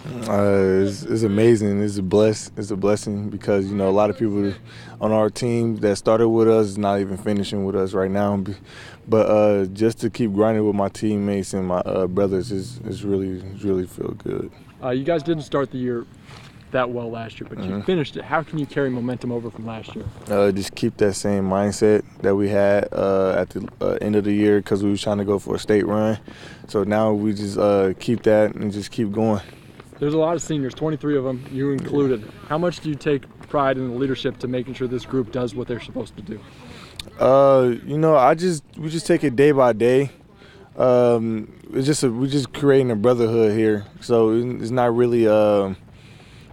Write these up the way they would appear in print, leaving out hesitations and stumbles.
It's amazing. It's a blessing because a lot of people on our team that started with us is not even finishing with us right now. But just to keep grinding with my teammates and my brothers is really feel good. You guys didn't start the year that well last year, but you finished it. How can you carry momentum over from last year? Just keep that same mindset that we had at the end of the year because we was trying to go for a state run. So now we just keep that and just keep going. There's a lot of seniors, 23 of them, you included. How much do you take pride in the leadership to making sure this group does what they're supposed to do? We just take it day by day. We're just creating a brotherhood here. So it's not really a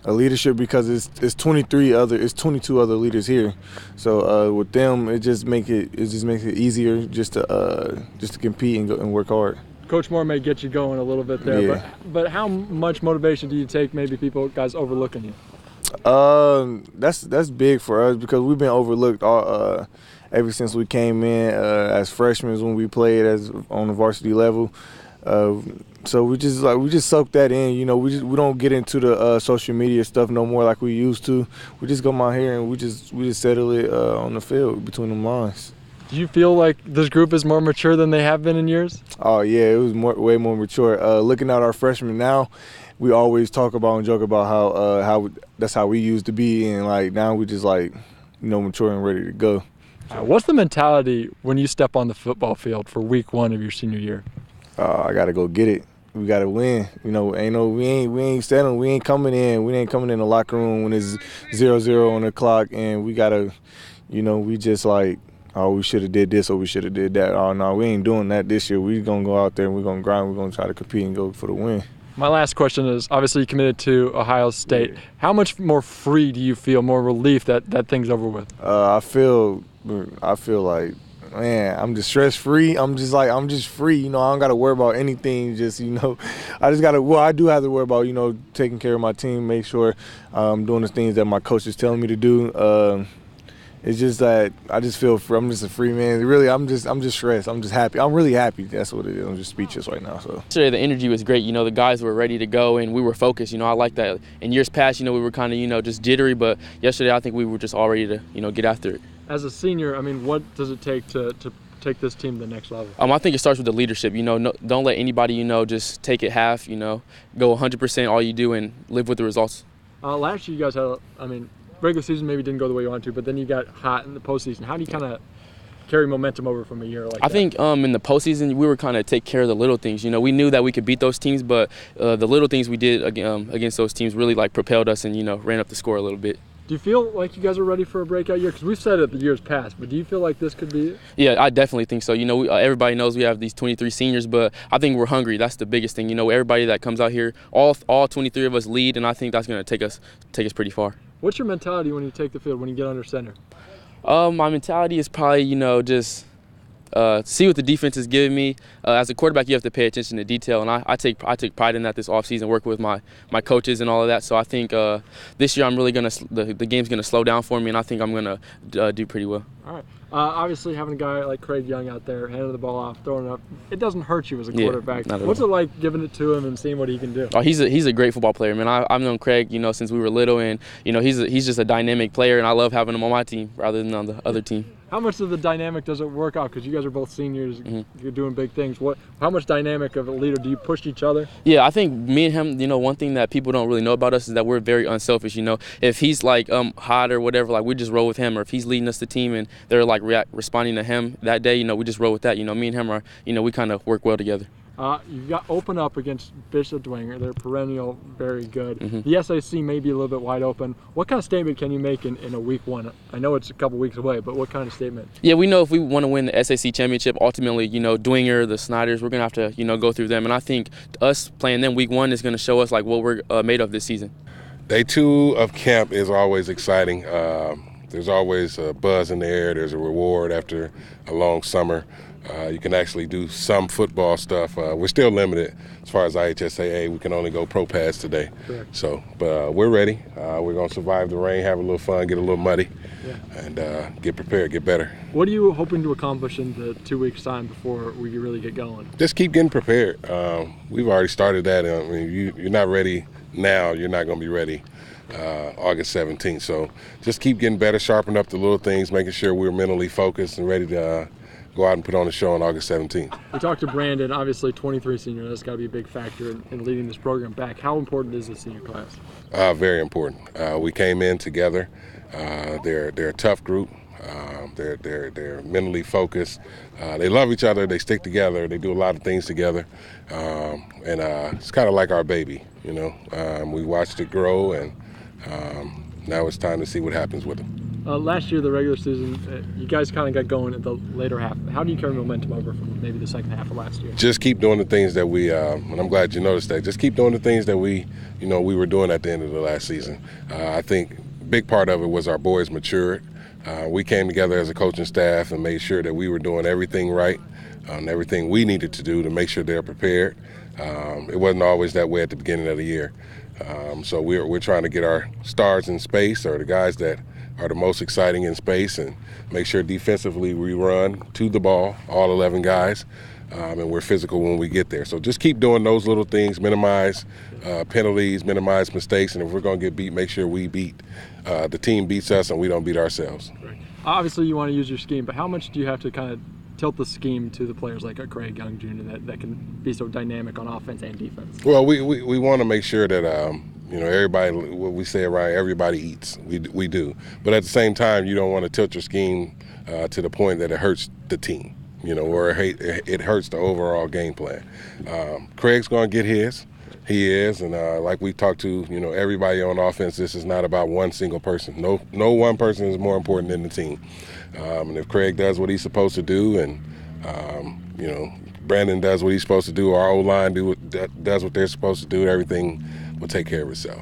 leadership because it's 22 other leaders here. So with them, it just makes it easier just to compete and work hard. Coach Moore may get you going a little bit there, Yeah. but how much motivation do you take maybe guys overlooking you? That's big for us because we've been overlooked ever since we came in as freshmen when we played on the varsity level. So we just soak that in. We don't get into the social media stuff no more like we used to. We just come out here and we just settle it on the field between the lines. Do you feel like this group is more mature than they have been in years? Oh yeah, it was way more mature. Looking at our freshmen now, we always talk about and joke about how that's how we used to be, and like now we just mature and ready to go. What's the mentality when you step on the football field for week one of your senior year? I gotta go get it. We gotta win. We ain't settling. We ain't coming in the locker room when it's 0-0 on the clock, and we gotta, we just like, oh, we should have did this or we should have did that. Oh no, we ain't doing that this year. We gonna go out there and we gonna grind. We're gonna try to compete and go for the win. My last question is, obviously you committed to Ohio State. Yeah. How much more free do you feel, more relief that thing's over with? I feel like, man, I'm just stress free. I'm just free. I don't got to worry about anything. I do have to worry about, taking care of my team, make sure I'm doing the things that my coach is telling me to do. It's just that I just feel free. I'm just a free man. Really, I'm just stressed. I'm just happy. I'm really happy. That's what it is. I'm just speechless right now. So yesterday the energy was great. The guys were ready to go and we were focused. I like that. In years past, we were kind of, just jittery, but yesterday I think we were just all ready to, get after it. As a senior, what does it take to take this team to the next level? I think it starts with the leadership. Don't let anybody, just take it half. Go 100% all you do and live with the results. Last year you guys had, regular season maybe didn't go the way you wanted to, but then you got hot in the postseason. How do you kind of carry momentum over from a year like that? I think in the postseason we were kind of take care of the little things. We knew that we could beat those teams, but the little things we did against those teams really propelled us and ran up the score a little bit. Do you feel like you guys are ready for a breakout year? Because we've said it the years past, but do you feel like this could be it? Yeah, I definitely think so. Everybody knows we have these 23 seniors, but I think we're hungry. That's the biggest thing. Everybody that comes out here, all 23 of us lead, and I think that's going to take us pretty far. What's your mentality when you take the field, when you get under center? My mentality is probably, just see what the defense is giving me. As a quarterback, you have to pay attention to detail, and I take pride in that this offseason, working with my coaches and all of that. So I think this year I'm really the game's gonna slow down for me, and I think I'm gonna do pretty well. All right. Obviously, having a guy like Craig Young out there, handing the ball off, throwing it up, it doesn't hurt you as a quarterback. Not at all. What's it like giving it to him and seeing what he can do? Oh, he's a great football player, man. I've known Craig, since we were little, and he's just a dynamic player, and I love having him on my team rather than on the other team. How much of the dynamic does it work out? Because you guys are both seniors, you're doing big things. How much dynamic of a leader do you push each other? Yeah, I think me and him, one thing that people don't really know about us is that we're very unselfish. If he's hot or whatever, we just roll with him. Or if he's leading us the team and they're responding to him that day, we just roll with that. Me and him are, we kind of work well together. You've got open up against Bishop Dwenger. They're perennial, very good. The SAC may be a little bit wide open. What kind of statement can you make in a week one? I know it's a couple weeks away, but what kind of statement? Yeah, we know if we want to win the SAC championship, ultimately, Dwenger, the Snyders, we're going to have to, go through them. And I think us playing them week one is going to show us what we're made of this season. Day 2 of camp is always exciting. There's always a buzz in the air. There's a reward after a long summer. You can actually do some football stuff. We're still limited as far as IHSAA. We can only go pro pads today. Correct. So, but we're ready. We're going to survive the rain, have a little fun, get a little muddy, and get prepared, get better. What are you hoping to accomplish in the 2 weeks' time before we really get going? Just keep getting prepared. We've already started that. You're not ready now, you're not going to be ready August 17th. So just keep getting better, sharpen up the little things, making sure we're mentally focused and ready to go out and put on a show on August 17th. We talked to Brandan, obviously 23 senior. That's got to be a big factor in leading this program back. How important is the senior class? Very important. We came in together. They're a tough group. They're mentally focused. They love each other. They stick together. They do a lot of things together, and it's kind of like our baby. We watched it grow, and now it's time to see what happens with them. Last year, the regular season, you guys kind of got going at the later half. How do you carry momentum over from maybe the second half of last year? Just keep doing the things that we, and I'm glad you noticed that. Just keep doing the things that we were doing at the end of the last season. I think a big part of it was our boys matured. We came together as a coaching staff and made sure that we were doing everything right, and everything we needed to do to make sure they're prepared. It wasn't always that way at the beginning of the year. So we're trying to get our stars in space, or the guys that are the most exciting in space, and make sure defensively we run to the ball, all 11 guys, and we're physical when we get there. So just keep doing those little things, minimize penalties, minimize mistakes, and if we're going to get beat, make sure we beat the team beats us and we don't beat ourselves. Right. Obviously you want to use your scheme, but how much do you have to kind of tilt the scheme to the players like a Craig Young Jr. that can be so dynamic on offense and defense? Well, we want to make sure that everybody, what we say around, everybody eats. We do, but at the same time, you don't want to tilt your scheme to the point that it hurts the team, or it hurts the overall game plan. Craig's going to get his. He is, and like we talked to, everybody on offense, this is not about one single person. No one person is more important than the team. And if Craig does what he's supposed to do, and Brandan does what he's supposed to do, our O-line does what they're supposed to do, everything will take care of itself.